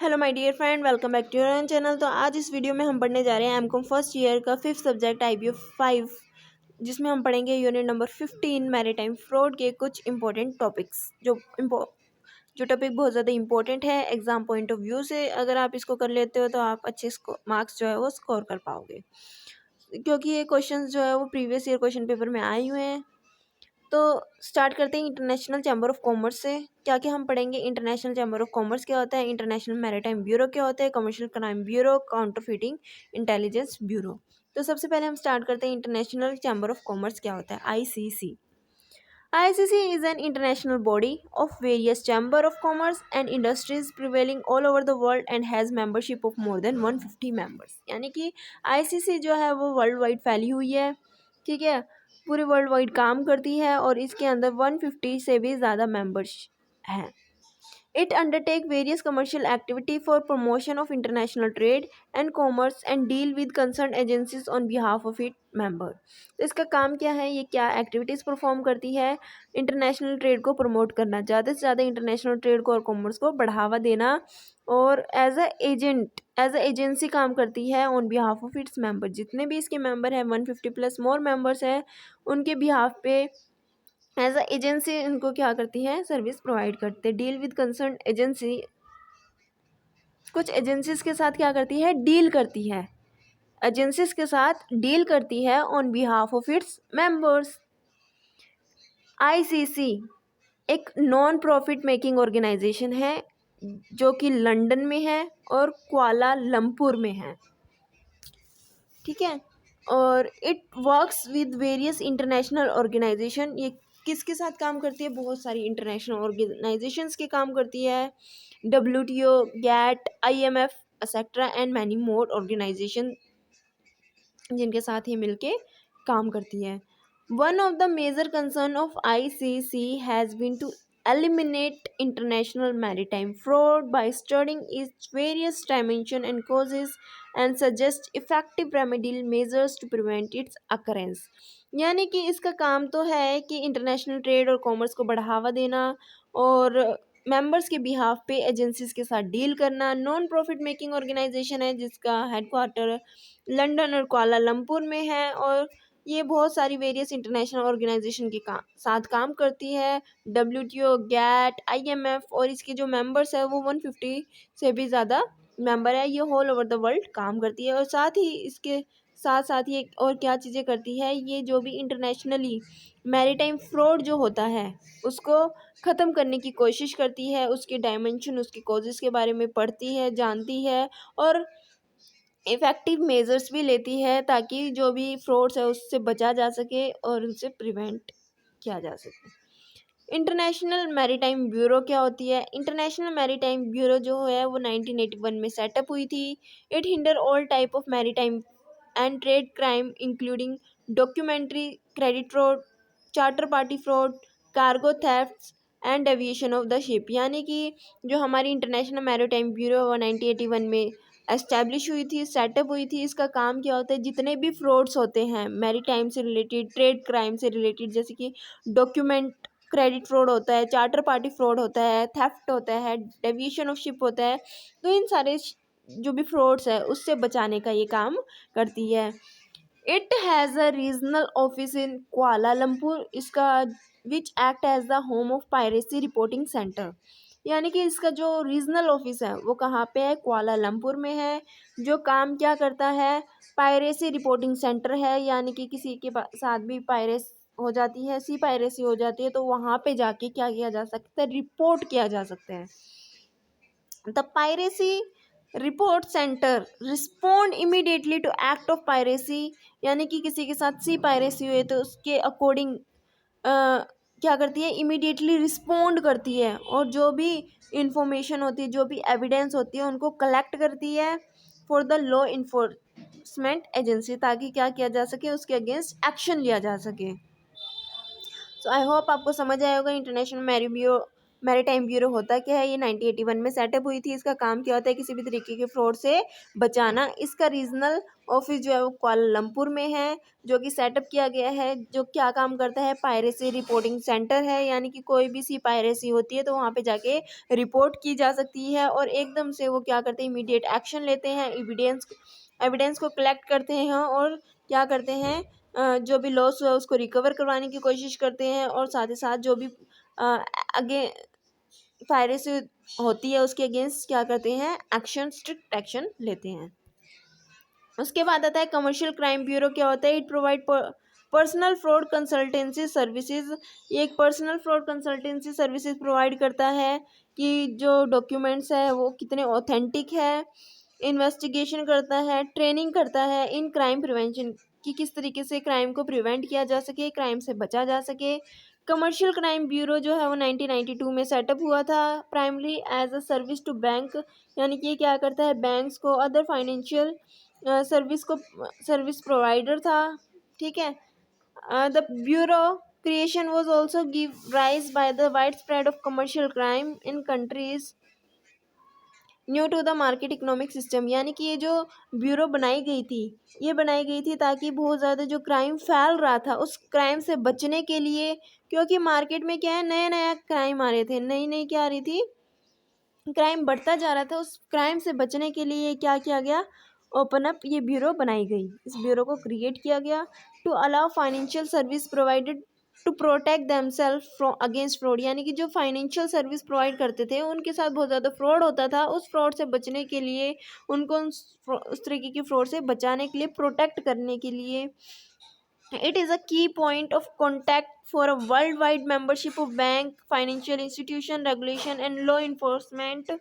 Hello my dear friend, welcome back to your channel. तो आज इस वीडियो में हम पढ़ने जा रहे हैं एमकॉम फर्स्ट ईयर का 5th सब्जेक्ट IBF 5, जिसमें हम पढ़ेंगे यूनिट नंबर 15 मैरीटाइम फ्रॉड के कुछ इंपॉर्टेंट टॉपिक्स। जो टॉपिक बहुत ज़्यादा इंपॉर्टेंट है एग्जाम पॉइंट ऑफ व्यू से। अगर आप इसको कर लेते हो तो आप अच्छे मार्क्स जो है वो स्कोर कर पाओगे, क्योंकि ये क्वेश्चन जो है वो प्रीवियस ईयर क्वेश्चन पेपर में आए हुए हैं। तो स्टार्ट करते हैं इंटरनेशनल चैम्बर ऑफ कॉमर्स से। क्या क्या हम पढ़ेंगे? इंटरनेशनल चैम्बर ऑफ कॉमर्स क्या होता है, इंटरनेशनल मैरीटाइम ब्यूरो क्या होता है, commercial crime bureau, counterfeiting intelligence bureau. तो सबसे पहले हम स्टार्ट करते हैं इंटरनेशनल चैम्बर ऑफ कॉमर्स क्या होता है, ICC। ICC is an international body of various chamber of commerce and industries prevailing all over the world and has membership of more than 150 members। यानी कि ICC जो है वो वर्ल्ड वाइड फैली हुई है, ठीक है, पूरे वर्ल्ड वाइड काम करती है और इसके अंदर 150 से भी ज़्यादा मेंबर्स हैं। It undertake various commercial activity for promotion of international trade and commerce and deal with concerned agencies on behalf of its member। तो इसका काम क्या है, ये क्या एक्टिविटीज़ परफॉर्म करती है? इंटरनेशनल ट्रेड को प्रमोट करना, ज़्यादा से ज़्यादा इंटरनेशनल ट्रेड को और कॉमर्स को बढ़ावा देना, और as a agent, as a agency काम करती है on behalf of its member. जितने भी इसके मेंबर हैं 150 प्लस मोर मेंबर्स हैं, उनके बिहाफ पे एज अ एजेंसी इनको क्या करती है, सर्विस प्रोवाइड करते हैं। डील विद कंसर्न एजेंसी, कुछ एजेंसीज के साथ क्या करती है, डील करती है, एजेंसीज के साथ डील करती है on behalf of its members. ICC एक नॉन प्रॉफिट मेकिंग ऑर्गेनाइजेशन है जो कि लंदन में है और कुआलालंपुर में है, ठीक है। और it works with various international organisation. ये किसके साथ काम करती है? बहुत सारी इंटरनेशनल ऑर्गेनाइजेशंस के काम करती है, WTO, GATT, IMF etcetera and many more organisation जिनके साथ ये मिलके काम करती है। One of the major concern of ICC has been to eliminate international maritime fraud by studying its various dimensions and causes and suggest effective remedial measures to prevent its occurrence। यानी कि इसका काम तो है कि इंटरनेशनल ट्रेड और commerce को बढ़ावा देना और मेंबर्स के बिहाफ पे एजेंसीज के साथ डील करना। नॉन प्रॉफिट मेकिंग ऑर्गेनाइजेशन है जिसका हेडक्वार्टर लंदन और कुआलालंपुर में है, और ये बहुत सारी वेरियस इंटरनेशनल ऑर्गेनाइजेशन के साथ काम करती है, WTO, GATT, IMF, और इसके जो मेंबर्स है वो 150 से भी ज़्यादा मेंबर है। ये होल ओवर द वर्ल्ड काम करती है, और साथ ही इसके साथ साथ ये और क्या चीज़ें करती है, ये जो भी इंटरनेशनली मैरीटाइम फ्रॉड जो होता है उसको ख़त्म करने की कोशिश करती है, उसके डायमेंशन, उसके कॉजेज़ के बारे में पढ़ती है, जानती है, और इफ़ेक्टिव मेजर्स भी लेती है ताकि जो भी फ्रॉड्स है उससे बचा जा सके और उनसे प्रिवेंट किया जा सके। इंटरनेशनल मैरीटाइम ब्यूरो क्या होती है? इंटरनेशनल मैरीटाइम ब्यूरो जो है वो 1981 में सेटअप हुई थी। It hinder all type of maritime and trade crime including documentary, credit fraud, charter party fraud, cargo thefts and aviation of the ship. यानी कि जो हमारी इंटरनेशनल मैरीटाइम ब्यूरो वो 1981 में एस्टैब्लिश हुई थी, सेटअप हुई थी। इसका काम क्या होता है, जितने भी फ्रॉड्स होते हैं मैरीटाइम से रिलेटेड, ट्रेड क्राइम से रिलेटेड, जैसे कि डॉक्यूमेंट क्रेडिट फ्रॉड होता है, चार्टर पार्टी फ्रॉड होता है, थेफ्ट होता है, डेविएशन ऑफ शिप होता है, तो इन सारे जो भी फ्रॉड्स है उससे बचाने का ये काम करती है। It has a regional office in Kuala Lumpur, इसका which act as the home of piracy reporting centre. यानी कि इसका जो रीजनल ऑफिस है वो कहाँ पे है? कुआलालंपुर में है। जो काम क्या करता है? पायरेसी रिपोर्टिंग सेंटर है। यानी कि किसी के साथ भी पायरेस हो जाती है, सी पायरेसी हो जाती है, तो वहाँ पे जाके क्या किया जा सकता है? रिपोर्ट किया जा सकता है। The piracy report centre respond immediately to act of piracy. यानी कि किसी के साथ सी पायरेसी हुए तो उसके अकॉर्डिंग क्या करती है? इमीडिएटली रिस्पोंड करती है, और जो भी इंफॉर्मेशन होती है, जो भी एविडेंस होती है, उनको कलेक्ट करती है for the law enforcement agency, ताकि क्या किया जा सके, उसके अगेंस्ट एक्शन लिया जा सके। सो आई होप आपको समझ आया होगा international marry bureau maritime bureau होता क्या है? ये 1981 में सेटअप हुई थी। इसका काम क्या होता है? किसी भी तरीके के फ्रॉड से बचाना। इसका रीजनल ऑफिस जो है वो कुआलालंपुर में है, जो कि सेटअप किया गया है। जो क्या काम करता है? पायरेसी रिपोर्टिंग सेंटर है, यानी कि कोई भी सी पायरेसी होती है तो वहाँ पे जाके रिपोर्ट की जा सकती है, और एकदम से वो क्या करते हैं? इमीडिएट एक्शन लेते हैं, एविडेंस को कलेक्ट करते हैं, और क्या करते हैं? जो भी लॉस हुआ है उसको रिकवर करवाने की कोशिश करते हैं, और साथ ही साथ जो भी आगे पायरेसी होती है उसके अगेंस्ट क्या करते हैं? एक्शन, स्ट्रिक्ट एक्शन लेते हैं। उसके बाद आता है कमर्शियल क्राइम ब्यूरो। क्या होता है? It provide personal fraud consultancy services. ये एक personal fraud consultancy services provide करता है कि जो डॉक्यूमेंट्स है वो कितने ऑथेंटिक है, इन्वेस्टिगेशन करता है, ट्रेनिंग करता है इन क्राइम प्रिवेंशन, कि किस तरीके से क्राइम को प्रिवेंट किया जा सके, क्राइम से बचा जा सके। कमर्शियल क्राइम ब्यूरो जो है वो 1992 में सेटअप हुआ था, primary as a service to bank, यानी कि ये क्या करता है? बैंक्स को, अदर फाइनेंशियल सर्विस प्रोवाइडर था। ठीक है। The bureau creation was also give rise by the widespread of commercial crime in countries new to the market economic system, यानी कि ये जो ब्यूरो बनाई गई थी, ये बनाई गई थी ताकि बहुत ज़्यादा जो क्राइम फैल रहा था उस क्राइम से बचने के लिए, क्योंकि मार्केट में क्या है? नया नया क्राइम आ रहे थे, नई नई क्या आ रही थी? क्राइम बढ़ता जा रहा था। उस क्राइम से बचने के लिए क्या किया गया? ओपन अप ये ब्यूरो बनाई गई, इस ब्यूरो को क्रिएट किया गया to allow financial service provided to protect themselves from against fraud, यानी कि जो फाइनेंशियल सर्विस प्रोवाइड करते थे उनके साथ बहुत ज़्यादा फ्रॉड होता था, उस फ्रॉड से बचने के लिए, उनको उस तरीके की फ्रॉड से बचाने के लिए, प्रोटेक्ट करने के लिए। It is a key point of contact for a worldwide membership of bank, financial institution, regulation and law enforcement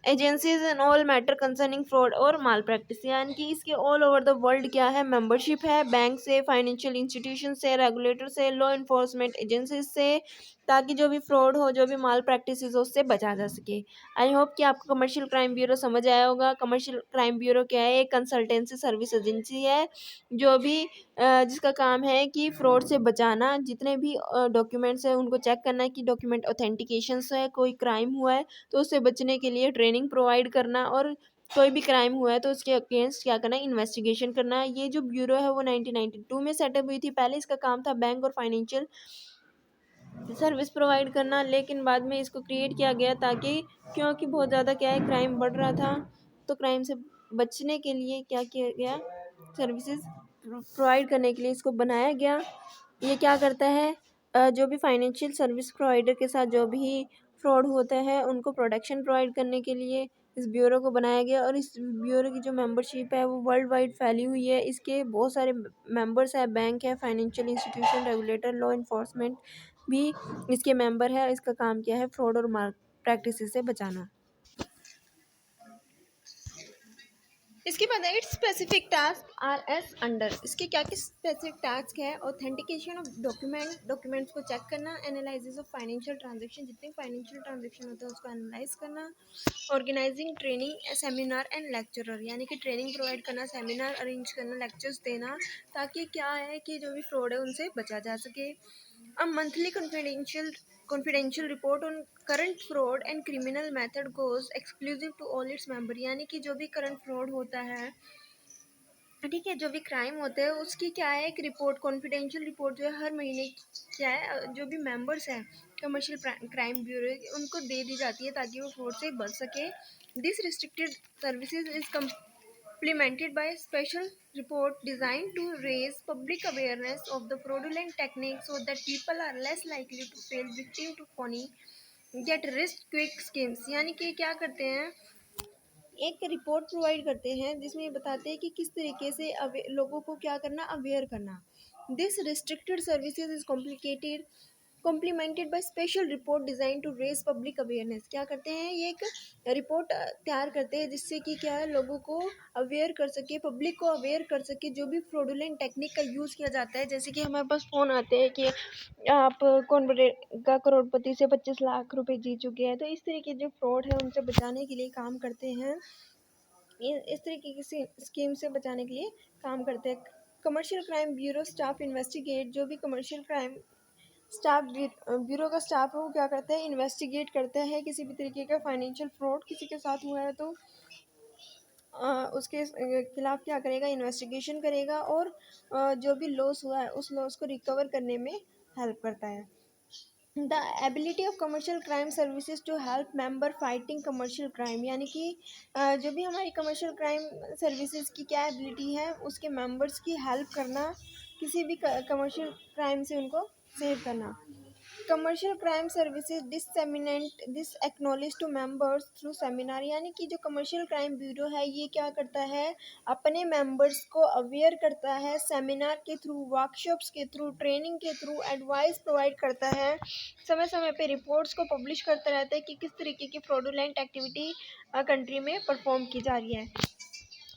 agencies in all matter concerning fraud और माल प्रैक्टिस, यानी कि इसके ऑल ओवर द वर्ल्ड क्या है? Membership है bank से, financial institution से, regulator से, लॉ इन्फोर्समेंट एजेंसीज से, ताकि जो भी फ्रॉड हो, जो भी माल प्रैक्टिस हो, उससे बचा जा सके। आई होप कि आपको कमर्शियल क्राइम ब्यूरो समझ आया होगा। कमर्शियल क्राइम ब्यूरो क्या है? एक कंसल्टेंसी सर्विस एजेंसी है, जो भी जिसका काम है कि फ्रॉड से बचाना, जितने भी डॉक्यूमेंट्स हैं उनको चेक करना है कि डॉक्यूमेंट ऑथेंटिकेशंस है, कोई क्राइम हुआ है तो उससे बचने के लिए ट्रेनिंग प्रोवाइड करना, और कोई भी क्राइम हुआ है तो उसके अगेंस्ट क्या करना है? इन्वेस्टिगेशन करना। ये जो ब्यूरो है वो 1992 में सेटअप हुई थी। पहले इसका काम था बैंक और फाइनेंशियल सर्विस प्रोवाइड करना, लेकिन बाद में इसको क्रिएट किया गया ताकि, क्योंकि बहुत ज़्यादा क्या है? क्राइम बढ़ रहा था, तो क्राइम से बचने के लिए क्या किया गया? सर्विसेज प्रोवाइड करने के लिए इसको बनाया गया। ये क्या करता है? जो भी फाइनेंशियल सर्विस प्रोवाइडर के साथ जो भी फ्रॉड होता है उनको प्रोटेक्शन प्रोवाइड करने के लिए इस ब्यूरो को बनाया गया, और इस ब्यूरो की जो मेंबरशिप है वो वर्ल्ड वाइड फैली हुई है। इसके बहुत सारे मेंबर्स हैं, बैंक है, financial institution, regulator, law enforcement भी इसके मेंबर है। इसका काम क्या है? फ्रॉड और माल प्रैक्टिस से बचाना। इसके बाद its specific task are as under. इसके क्या क्या स्पेसिफिक टास्क है? ऑथेंटिकेशन ऑफ डॉक्यूमेंट्स को चेक करना, एनालिसिस ऑफ फाइनेंशियल ट्रांजेक्शन, जितने फाइनेंशियल ट्रांजेक्शन होते हैं उसको एनालाइज करना, organising training seminar and lecturer, यानी कि ट्रेनिंग प्रोवाइड करना, सेमिनार अरेंज करना, लेक्चर्स देना, ताकि क्या है कि जो भी फ्रॉड है उनसे बचा जा सके। A monthly confidential report on current fraud and criminal method goes exclusive to all its member, यानी कि जो भी करंट फ्रॉड होता है, ठीक है, जो भी क्राइम होते हैं उसकी क्या है? एक रिपोर्ट, कॉन्फिडेंशियल रिपोर्ट जो है हर महीने क्या है जो भी मेंबर्स हैं कमर्शियल क्राइम ब्यूरो उनको दे दी जाती है ताकि वो फ्रॉड से बच सके। This restricted services is complemented by a special report designed to raise public awareness of the fraudulent techniques so that people are less likely to fall victim to phony get rich quick schemes, यानी कि क्या करते हैं? एक report provide करते हैं जिसमें ये बताते हैं कि किस तरीके से लोगों को क्या करना? अवेयर करना। This restricted services is complicated complemented by special report design to raise public awareness. क्या करते हैं? ये एक रिपोर्ट तैयार करते हैं जिससे कि क्या है? लोगों को अवेयर कर सके, पब्लिक को अवेयर कर सके जो भी फ्रॉडुलेंट टेक्निक का यूज़ किया जाता है। जैसे कि हमारे पास फ़ोन आते हैं कि आप कौन बनेगा करोड़पति से 25 लाख रुपए जीत चुके हैं, तो इस तरह के जो फ्रॉड है उनसे बचाने के लिए काम करते हैं। इस तरीके की स्कीम से बचाने के लिए काम करते हैं। Commercial crime bureau staff investigate, जो भी कमर्शियल क्राइम स्टाफ ब्यूरो का स्टाफ है वो क्या करता है, इन्वेस्टिगेट करता है किसी भी तरीके का फाइनेंशियल फ्रॉड किसी के साथ हुआ है तो उसके खिलाफ क्या करेगा, इन्वेस्टिगेशन करेगा और जो भी लॉस हुआ है उस लॉस को रिकवर करने में हेल्प करता है। The ability of commercial crime services to help member fighting commercial crime, यानी कि जो भी हमारी कमर्शियल क्राइम सर्विसेज की क्या एबिलिटी है, उसके मेंबर्स की हेल्प करना, किसी भी कमर्शियल क्राइम से उनको सेव करना। Commercial crime services disseminate this acknowledge to members through seminar, यानी कि जो कमर्शियल क्राइम ब्यूरो है ये क्या करता है, अपने मेंबर्स को अवेयर करता है सेमिनार के थ्रू, वर्कशॉप्स के थ्रू, ट्रेनिंग के थ्रू, एडवाइस प्रोवाइड करता है, समय समय पे रिपोर्ट्स को पब्लिश करता रहता है कि किस तरीके की फ्रॉडुलेंट एक्टिविटी कंट्री में परफॉर्म की जा रही है।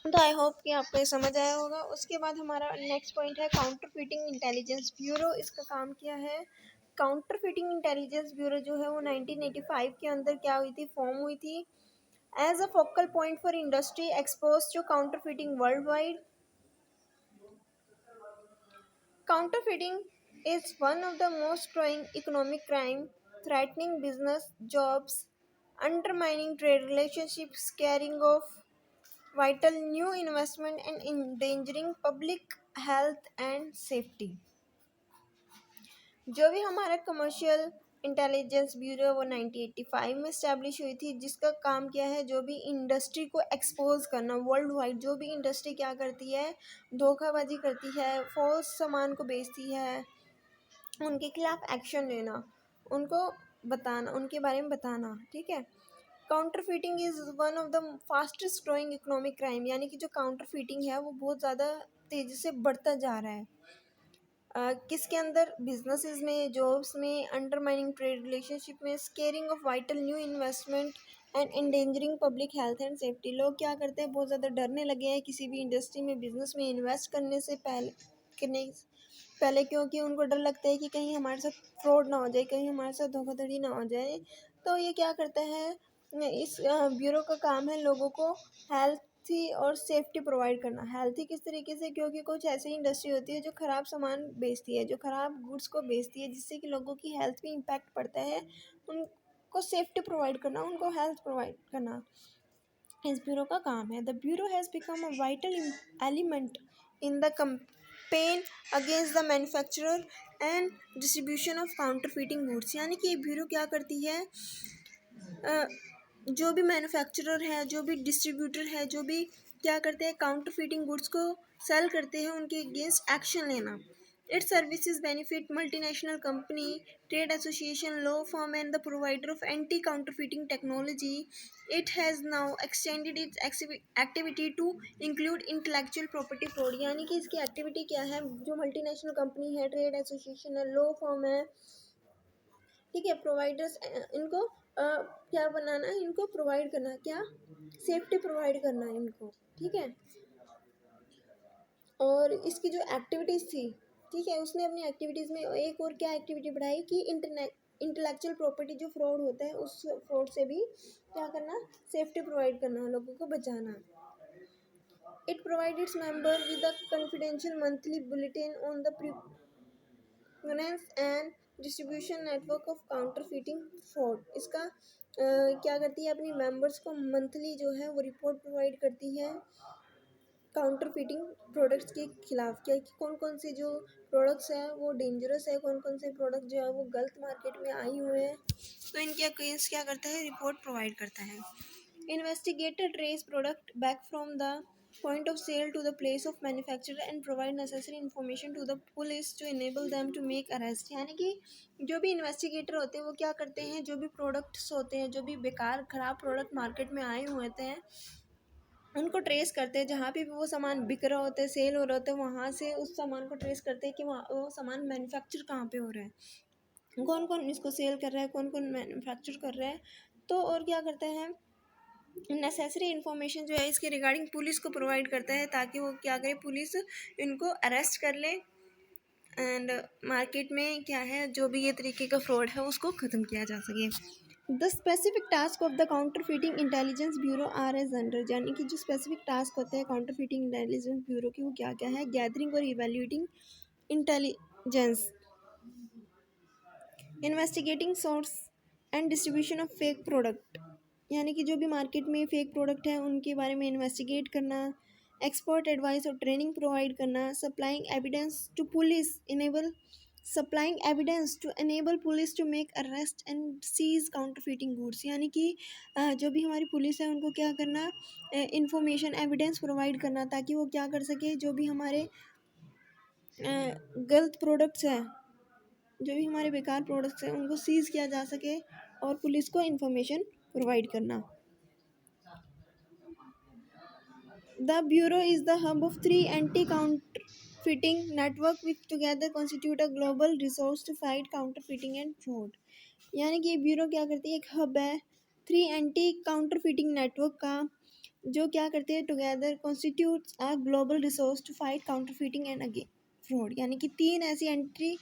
तो आई होप कि आपको ये समझ आया होगा। उसके बाद हमारा नेक्स्ट पॉइंट है काउंटर फीटिंग इंटेलिजेंस ब्यूरो। इसका काम क्या है, काउंटर फीटिंग इंटेलिजेंस ब्यूरो जो है वो 1985 के अंदर क्या हुई थी, फॉर्म हुई थी as a focal point for industry expose to counterfeiting world wide. Counterfeiting is one of the most growing economic crime, threatening business jobs, undermining trade relationships, scaring off vital new investment and endangering public health and safety। जो भी हमारा commercial intelligence bureau वो 1985 में establish हुई थी, जिसका काम क्या है, जो भी इंडस्ट्री को एक्सपोज करना वर्ल्ड वाइड, जो भी इंडस्ट्री क्या करती है, धोखाबाजी करती है, फॉल्स सामान को बेचती है, उनके खिलाफ एक्शन लेना, उनको बताना, उनके बारे में बताना, ठीक है। Counter fitting is one of the fastest growing economic crime, यानी कि जो काउंटर फीटिंग है वो बहुत ज़्यादा तेज़ी से बढ़ता जा रहा है। किसके अंदर, बिजनेसेस में, जॉब्स में, अंडरमाइनिंग ट्रेड रिलेशनशिप में, squaring of vital new investment and endangering public health and safety. लोग क्या करते हैं, बहुत ज़्यादा डरने लगे हैं किसी भी इंडस्ट्री में, बिजनेस में इन्वेस्ट करने से पहले क्योंकि उनको डर लगता है कि कहीं हमारे साथ फ्रॉड ना हो जाए, कहीं हमारे साथ धोखाधड़ी ना हो जाए। तो ये क्या करता है, इस ब्यूरो का काम है लोगों को हेल्थी और सेफ्टी प्रोवाइड करना। हेल्थी किस तरीके से, क्योंकि कुछ ऐसी इंडस्ट्री होती है जो ख़राब सामान बेचती है, जो ख़राब गुड्स को बेचती है, जिससे कि लोगों की हेल्थ पे इम्पैक्ट पड़ता है, उनको सेफ्टी प्रोवाइड करना, उनको हेल्थ प्रोवाइड करना इस ब्यूरो का काम है। The bureau has become a vital element in the campaign against the manufacturer and distribution of counterfeiting goods, यानी कि ये ब्यूरो क्या करती है, जो भी मैन्युफैक्चरर है, जो भी डिस्ट्रीब्यूटर है, जो भी क्या करते हैं, काउंटर फीटिंग गुड्स को सेल करते हैं, उनके अगेंस्ट एक्शन लेना। Its services benefit multinational company, trade association, law firm and the provider of anti counterfeiting technology. It has now extended its activity to include intellectual property fraud, यानी कि इसकी activity क्या है, जो मल्टीनेशनल कंपनी है, trade association है, law firm है, ठीक है, प्रोवाइडर्स, इनको क्या बनाना है, इनको प्रोवाइड करना, क्या, सेफ्टी प्रोवाइड करना है इनको, ठीक है। और इसकी जो एक्टिविटीज़ थी, ठीक है, उसने अपनी एक्टिविटीज़ में एक और क्या एक्टिविटी बढ़ाई कि इंटेलेक्चुअल प्रॉपर्टी जो फ्रॉड होता है उस फ्रॉड से भी क्या करना, सेफ्टी प्रोवाइड करना, लोगों को बचाना। It provide its member with a confidential monthly bulletin on the prevalence and distribution network of counterfeiting fraud. इसका क्या करती है, अपनी मेंबर्स को मंथली जो है वो रिपोर्ट प्रोवाइड करती है काउंटर फीटिंग प्रोडक्ट्स के खिलाफ, क्या कि कौन कौन से जो प्रोडक्ट्स हैं वो डेंजरस है, कौन कौन से प्रोडक्ट जो है वो गलत मार्केट में आई हुए हैं, तो इनके अगेंस्ट क्या करता है, रिपोर्ट प्रोवाइड करता है। Investigator trace product back from the point of sale to the place of manufacture and provide necessary information to the police to enable them to make arrest, यानी कि जो भी इन्वेस्टिगेटर होते हैं वो क्या करते हैं, जो भी प्रोडक्ट्स होते हैं, जो भी बेकार ख़राब प्रोडक्ट मार्केट में आए हुए होते हैं, उनको ट्रेस करते हैं, जहाँ पे भी वो सामान बिक रहा होता है, सेल हो रहा होता है, वहाँ से उस सामान को ट्रेस करते हैं कि वहाँ वो सामान मैन्युफैक्चर कहाँ पे हो रहा है, कौन कौन इसको सेल कर रहा है, कौन कौन मैन्युफैक्चर कर रहा है। तो और क्या करते हैं, नेसेसरी इन्फॉर्मेशन जो है इसके रिगार्डिंग पुलिस को प्रोवाइड करता है, ताकि वो क्या करे, पुलिस इनको अरेस्ट कर ले एंड मार्केट में क्या है, जो भी ये तरीके का फ्रॉड है उसको ख़त्म किया जा सके। The specific task of the counterfeiting intelligence bureau are as under, यानी कि जो स्पेसिफिक टास्क होते हैं काउंटर फीटिंग इंटेलिजेंस ब्यूरो के वो क्या क्या है, गैदरिंग और evaluating intelligence, investigating source and distribution of fake product, यानी कि जो भी मार्केट में फेक प्रोडक्ट है उनके बारे में इन्वेस्टिगेट करना, एक्सपर्ट एडवाइस और ट्रेनिंग प्रोवाइड करना, supplying evidence to enable police to make arrest and seize counterfeiting goods, यानी कि जो भी हमारी पुलिस है उनको क्या करना, इंफॉर्मेशन एविडेंस प्रोवाइड करना ताकि वो क्या कर सके, जो भी हमारे गलत प्रोडक्ट्स हैं, जो भी हमारे बेकार प्रोडक्ट्स हैं उनको सीज किया जा सके और पुलिस को इंफॉर्मेशन प्रोवाइड करना। The bureau is the hub of 3 anti counterfeiting network which together constitute a global resource to fight counterfeiting and fraud, यानी कि ये ब्यूरो क्या करती है, एक हब है 3 एंटी काउंटरफिटिंग नेटवर्क का, जो क्या करते हैं, together constitutes a global resource to fight counterfeiting and again fraud, यानी कि 3 ऐसी एंटी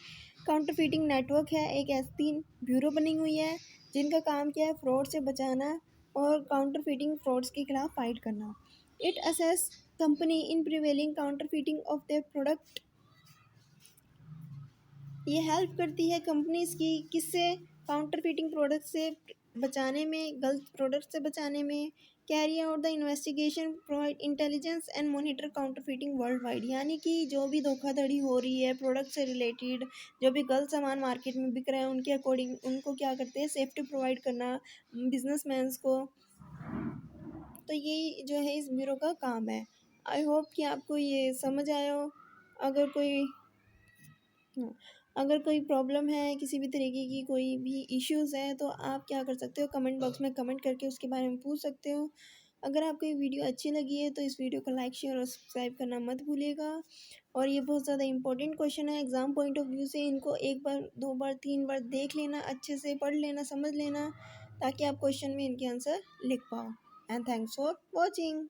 काउंटरफिटिंग नेटवर्क है, एक ऐसी 3 ब्यूरो बनी हुई है जिनका काम क्या है, फ्रॉड से बचाना और काउंटरफिटिंग फ्रॉड्स के खिलाफ फाइट करना। It assess company in prevailing counterfeiting of their product, ये हेल्प करती है कंपनीज की किससे, काउंटरफिटिंग प्रोडक्ट से बचाने में, गलत प्रोडक्ट से बचाने में। Carry out the investigation, provide intelligence and monitor counterfeiting world wide, यानी कि जो भी धोखाधड़ी हो रही है प्रोडक्ट से रिलेटेड, जो भी गलत सामान मार्केट में बिक रहा है उनके अकॉर्डिंग उनको क्या करते हैं, सेफ्टी प्रोवाइड करना बिजनेसमैन्स को। तो ये जो है इस ब्यूरो का काम है। आई होप कि आपको ये समझ आया हो। अगर कोई हाँ, अगर कोई प्रॉब्लम है, किसी भी तरीके की कोई भी इश्यूज़ है तो आप क्या कर सकते हो, कमेंट बॉक्स में कमेंट करके उसके बारे में पूछ सकते हो। अगर आपको ये वीडियो अच्छी लगी है तो इस वीडियो को लाइक शेयर और सब्सक्राइब करना मत भूलिएगा। और ये बहुत ज़्यादा इंपॉर्टेंट क्वेश्चन है, एग्ज़ाम पॉइंट ऑफ व्यू से इनको 1 बार 2 बार 3 बार देख लेना, अच्छे से पढ़ लेना, समझ लेना, ताकि आप क्वेश्चन में इनके आंसर लिख पाओ। And thanks for watching.